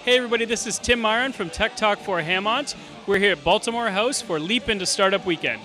Hey everybody, this is Tim Myron from Tech Talk for Hammond. We're here at Baltimore House for Leap into Startup Weekend.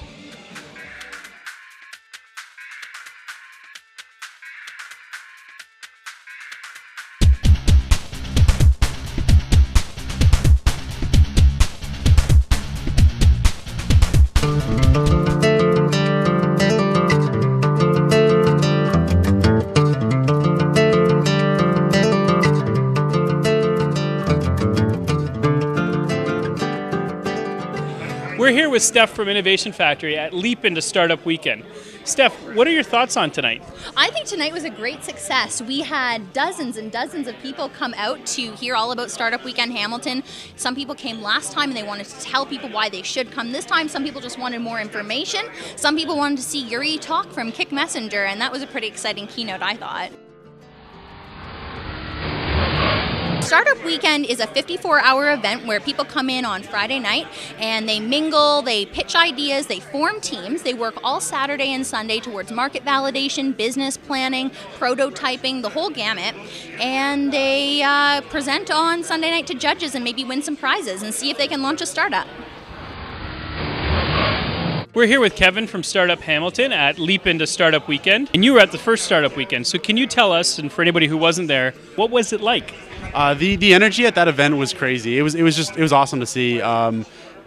We're here with Steph from Innovation Factory at Leap into Startup Weekend. Steph, what are your thoughts on tonight? I think tonight was a great success. We had dozens and dozens of people come out to hear all about Startup Weekend Hamilton. Some people came last time and they wanted to tell people why they should come this time. Some people just wanted more information. Some people wanted to see Yuri talk from Kik Messenger, and that was a pretty exciting keynote, I thought. Startup Weekend is a 54-hour event where people come in on Friday night and they mingle, they pitch ideas, they form teams, they work all Saturday and Sunday towards market validation, business planning, prototyping, the whole gamut, and they present on Sunday night to judges and maybe win some prizes and see if they can launch a startup. We're here with Kevin from Startup Hamilton at Leap into Startup Weekend, and you were at the first Startup Weekend. So can you tell us, and for anybody who wasn't there, what was it like? The energy at that event was crazy. It was awesome to see.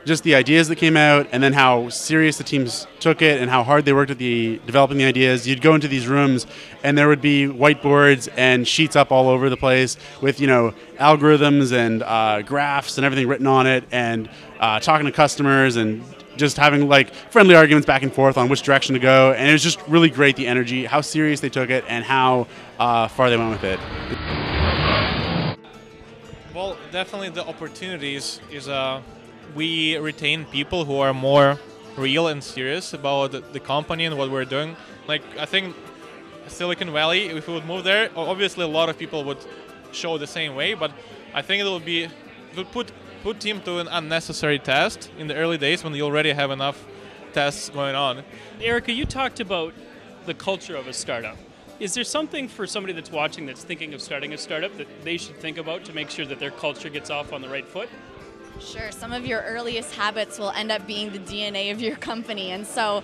Just the ideas that came out, and then how serious the teams took it, and how hard they worked at developing the ideas. You'd go into these rooms, and there would be whiteboards and sheets up all over the place with algorithms and graphs and everything written on it, and talking to customers and just having friendly arguments back and forth on which direction to go. And it was just really great, the energy, how serious they took it, and how far they went with it. Well, definitely the opportunities is we retain people who are more real and serious about the company and what we're doing. I think Silicon Valley, if we would move there, obviously a lot of people would show the same way, but I think it would put team to an unnecessary test in the early days when you already have enough tests going on. Erica, you talked about the culture of a startup. Is there something for somebody that's watching that's thinking of starting a startup that they should think about to make sure that their culture gets off on the right foot? Sure, some of your earliest habits will end up being the DNA of your company, and so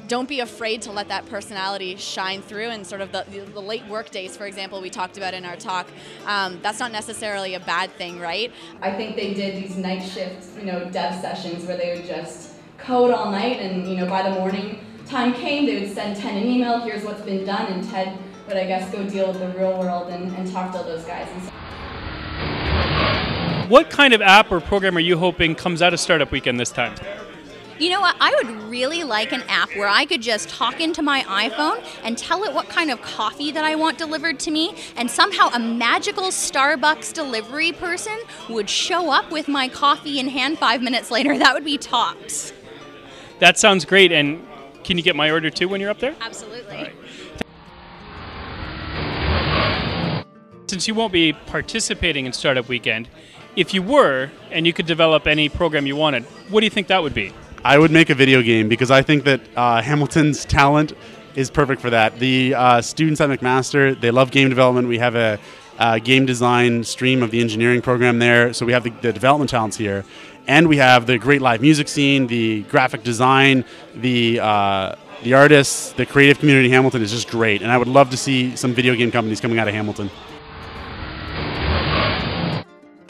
don't be afraid to let that personality shine through. And sort of the late work days, for example, we talked about in our talk, that's not necessarily a bad thing, right? I think they did these night shift, dev sessions where they would just code all night, and by the morning time came, they would send Ted an email, here's what's been done, and Ted would, I guess, go deal with the real world and talk to all those guys. And so what kind of app or program are you hoping comes out of Startup Weekend this time? You know what? I would really like an app where I could just talk into my iPhone and tell it what kind of coffee that I want delivered to me, and somehow a magical Starbucks delivery person would show up with my coffee in hand 5 minutes later. That would be tops. That sounds great, and can you get my order too when you're up there? Absolutely. All right. Since you won't be participating in Startup Weekend, if you were, and you could develop any program you wanted, what do you think that would be? I would make a video game, because I think that Hamilton's talent is perfect for that. The students at McMaster, they love game development. We have a game design stream of the engineering program there, so we have the development talents here. And we have the great live music scene, the graphic design, the artists, the creative community in Hamilton is just great. And I would love to see some video game companies coming out of Hamilton.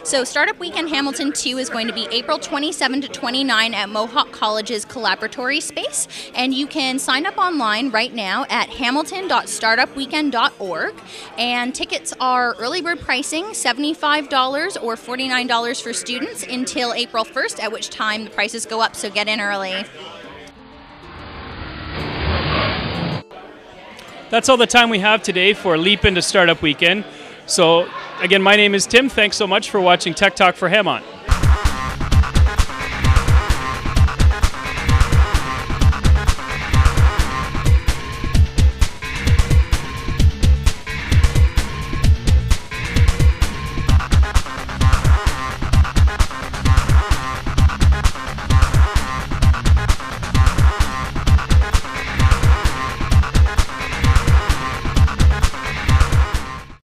So Startup Weekend Hamilton 2 is going to be April 27 to 29 at Mohawk College's Collaboratory Space, and you can sign up online right now at hamilton.startupweekend.org, and tickets are early bird pricing, $75 or $49 for students until April 1st, at which time the prices go up, so get in early. That's all the time we have today for Leap into Startup Weekend. So again, my name is Tim. Thanks so much for watching Tech Talk for Hammond.